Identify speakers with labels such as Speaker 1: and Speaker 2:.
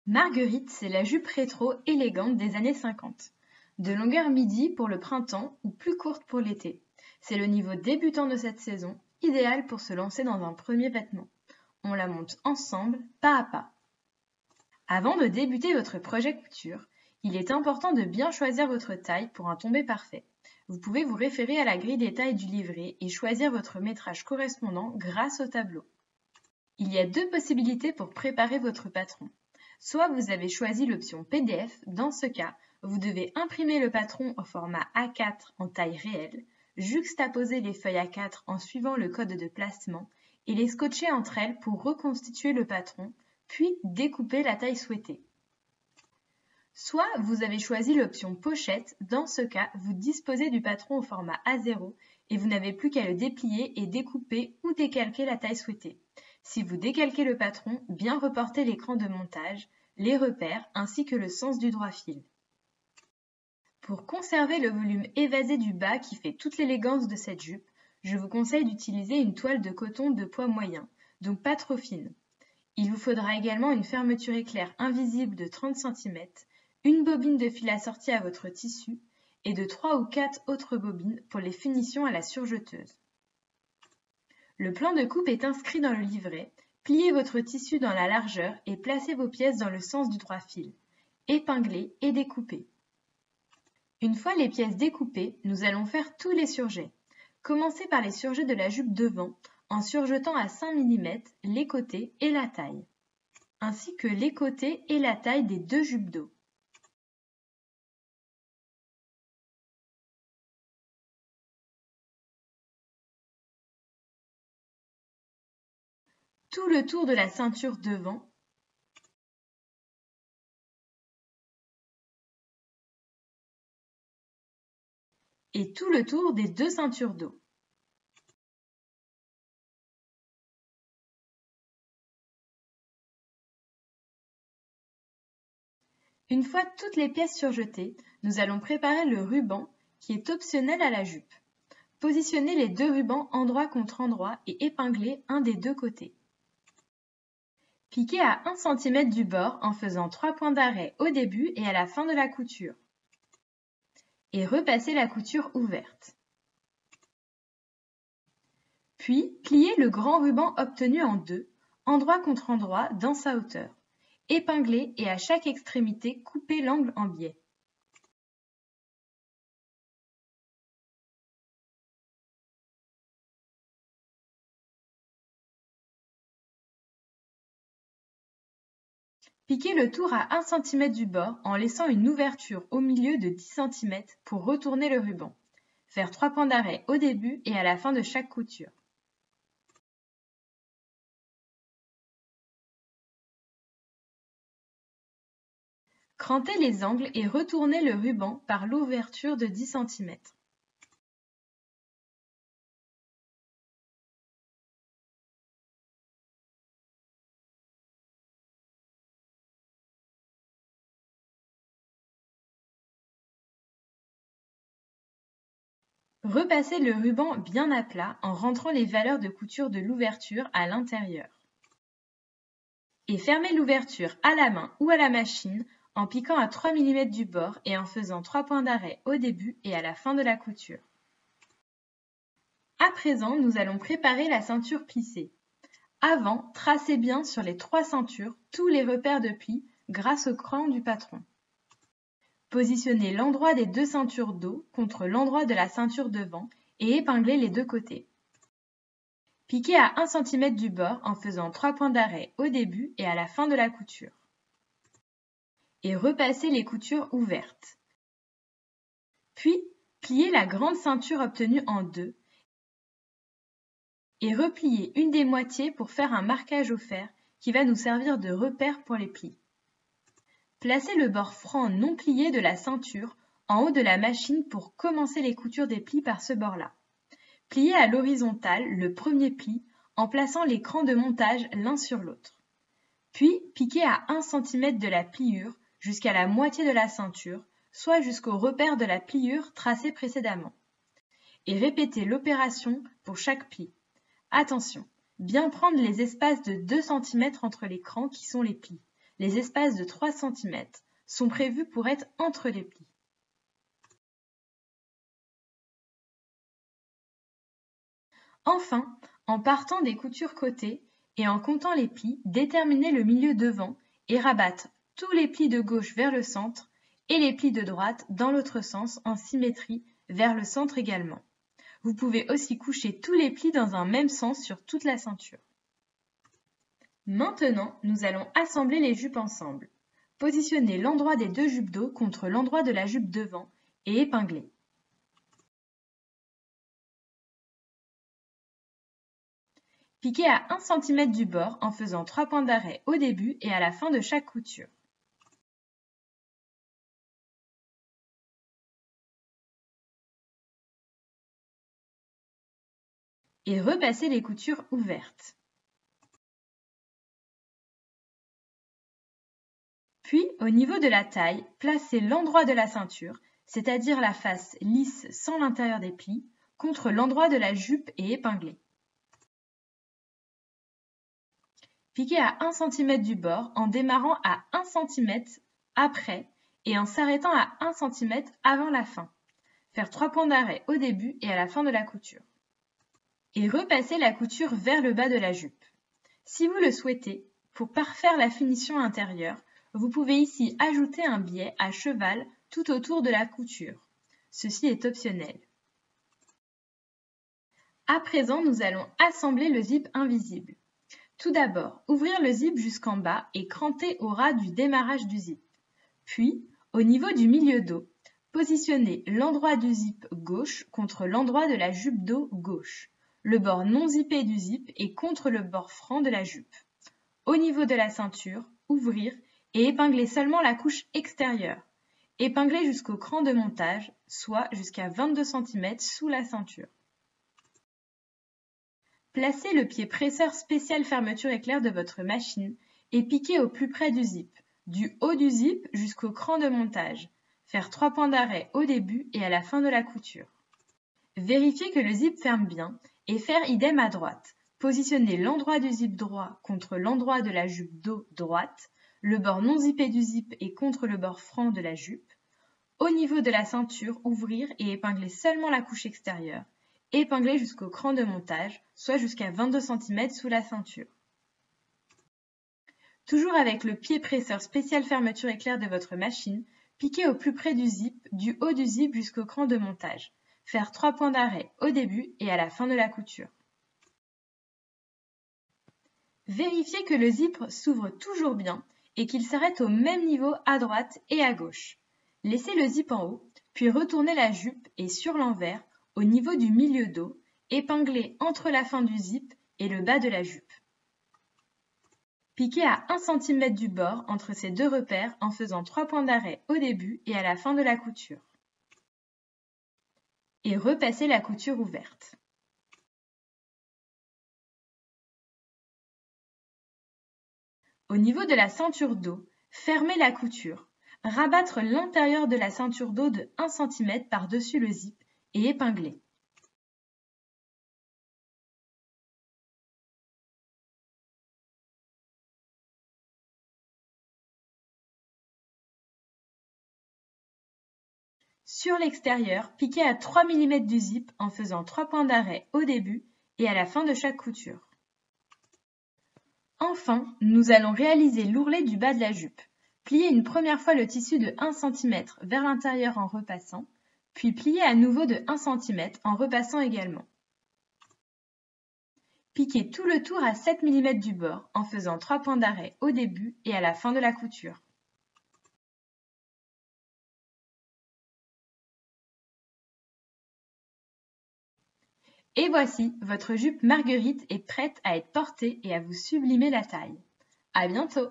Speaker 1: Marguerite, c'est la jupe rétro élégante des années 50. De longueur midi pour le printemps ou plus courte pour l'été. C'est le niveau débutant de cette saison, idéal pour se lancer dans un premier vêtement. On la monte ensemble, pas à pas. Avant de débuter votre projet couture, il est important de bien choisir votre taille pour un tombé parfait. Vous pouvez vous référer à la grille des tailles du livret et choisir votre métrage correspondant grâce au tableau. Il y a deux possibilités pour préparer votre patron. Soit vous avez choisi l'option PDF, dans ce cas, vous devez imprimer le patron au format A4 en taille réelle, juxtaposer les feuilles A4 en suivant le code de placement et les scotcher entre elles pour reconstituer le patron, puis découper la taille souhaitée. Soit vous avez choisi l'option pochette, dans ce cas, vous disposez du patron au format A0 et vous n'avez plus qu'à le déplier et découper ou décalquer la taille souhaitée. Si vous décalquez le patron, bien reporter l'écran de montage, les repères ainsi que le sens du droit fil. Pour conserver le volume évasé du bas qui fait toute l'élégance de cette jupe, je vous conseille d'utiliser une toile de coton de poids moyen, donc pas trop fine. Il vous faudra également une fermeture éclair invisible de 30 cm, une bobine de fil assortie à votre tissu et de 3 ou 4 autres bobines pour les finitions à la surjeteuse. Le plan de coupe est inscrit dans le livret. Pliez votre tissu dans la largeur et placez vos pièces dans le sens du droit fil. Épinglez et découpez. Une fois les pièces découpées, nous allons faire tous les surjets. Commencez par les surjets de la jupe devant en surjetant à 5 mm les côtés et la taille, ainsi que les côtés et la taille des deux jupes dos. Tout le tour de la ceinture devant, et tout le tour des deux ceintures dos. Une fois toutes les pièces surjetées, nous allons préparer le ruban qui est optionnel à la jupe. Positionnez les deux rubans endroit contre endroit et épinglez un des deux côtés. Piquez à 1 cm du bord en faisant 3 points d'arrêt au début et à la fin de la couture. Et repassez la couture ouverte. Puis, pliez le grand ruban obtenu en deux, endroit contre endroit dans sa hauteur. Épinglez et à chaque extrémité, coupez l'angle en biais. Piquez le tour à 1 cm du bord en laissant une ouverture au milieu de 10 cm pour retourner le ruban. Faire 3 points d'arrêt au début et à la fin de chaque couture. Crantez les angles et retournez le ruban par l'ouverture de 10 cm. Repassez le ruban bien à plat en rentrant les valeurs de couture de l'ouverture à l'intérieur. Et fermez l'ouverture à la main ou à la machine en piquant à 3 mm du bord et en faisant 3 points d'arrêt au début et à la fin de la couture. À présent, nous allons préparer la ceinture plissée. Avant, tracez bien sur les 3 ceintures tous les repères de pli grâce au cran du patron. Positionnez l'endroit des deux ceintures dos contre l'endroit de la ceinture devant et épinglez les deux côtés. Piquez à 1 cm du bord en faisant 3 points d'arrêt au début et à la fin de la couture. Et repassez les coutures ouvertes. Puis, pliez la grande ceinture obtenue en deux et repliez une des moitiés pour faire un marquage au fer qui va nous servir de repère pour les plis. Placez le bord franc non plié de la ceinture en haut de la machine pour commencer les coutures des plis par ce bord-là. Pliez à l'horizontale le premier pli en plaçant les crans de montage l'un sur l'autre. Puis, piquez à 1 cm de la pliure jusqu'à la moitié de la ceinture, soit jusqu'au repère de la pliure tracé précédemment. Et répétez l'opération pour chaque pli. Attention, bien prendre les espaces de 2 cm entre les crans qui sont les plis. Les espaces de 3 cm sont prévus pour être entre les plis. Enfin, en partant des coutures côtés et en comptant les plis, déterminez le milieu devant et rabattre tous les plis de gauche vers le centre et les plis de droite dans l'autre sens en symétrie vers le centre également. Vous pouvez aussi coucher tous les plis dans un même sens sur toute la ceinture. Maintenant, nous allons assembler les jupes ensemble. Positionnez l'endroit des deux jupes dos contre l'endroit de la jupe devant et épinglez. Piquez à 1 cm du bord en faisant 3 points d'arrêt au début et à la fin de chaque couture. Et repassez les coutures ouvertes. Puis, au niveau de la taille, placez l'endroit de la ceinture, c'est-à-dire la face lisse sans l'intérieur des plis, contre l'endroit de la jupe et épinglez. Piquez à 1 cm du bord en démarrant à 1 cm après et en s'arrêtant à 1 cm avant la fin. Faire 3 points d'arrêt au début et à la fin de la couture. Et repassez la couture vers le bas de la jupe. Si vous le souhaitez, pour parfaire la finition intérieure, vous pouvez ici ajouter un biais à cheval tout autour de la couture. Ceci est optionnel. À présent, nous allons assembler le zip invisible. Tout d'abord, ouvrir le zip jusqu'en bas et cranter au ras du démarrage du zip. Puis, au niveau du milieu dos, positionnez l'endroit du zip gauche contre l'endroit de la jupe dos gauche. Le bord non zippé du zip est contre le bord franc de la jupe. Au niveau de la ceinture, ouvrir et épingler seulement la couche extérieure. Épingler jusqu'au cran de montage, soit jusqu'à 22 cm sous la ceinture. Placez le pied presseur spécial fermeture éclair de votre machine et piquez au plus près du zip, du haut du zip jusqu'au cran de montage. Faire 3 points d'arrêt au début et à la fin de la couture. Vérifiez que le zip ferme bien et faire idem à droite. Positionnez l'endroit du zip droit contre l'endroit de la jupe dos droite. Le bord non zippé du zip est contre le bord franc de la jupe. Au niveau de la ceinture, ouvrir et épingler seulement la couche extérieure. Épingler jusqu'au cran de montage, soit jusqu'à 22 cm sous la ceinture. Toujours avec le pied presseur spécial fermeture éclair de votre machine, piquez au plus près du zip, du haut du zip jusqu'au cran de montage. Faire 3 points d'arrêt au début et à la fin de la couture. Vérifiez que le zip s'ouvre toujours bien et qu'il s'arrête au même niveau à droite et à gauche. Laissez le zip en haut, puis retournez la jupe et sur l'envers, au niveau du milieu dos, épinglez entre la fin du zip et le bas de la jupe. Piquez à 1 cm du bord entre ces deux repères en faisant 3 points d'arrêt au début et à la fin de la couture. Et repassez la couture ouverte. Au niveau de la ceinture dos, fermez la couture, rabattre l'intérieur de la ceinture dos de 1 cm par-dessus le zip et épingler. Sur l'extérieur, piquez à 3 mm du zip en faisant 3 points d'arrêt au début et à la fin de chaque couture. Enfin, nous allons réaliser l'ourlet du bas de la jupe. Pliez une première fois le tissu de 1 cm vers l'intérieur en repassant, puis pliez à nouveau de 1 cm en repassant également. Piquez tout le tour à 7 mm du bord en faisant 3 points d'arrêt au début et à la fin de la couture. Et voici, votre jupe Marguerite est prête à être portée et à vous sublimer la taille. À bientôt!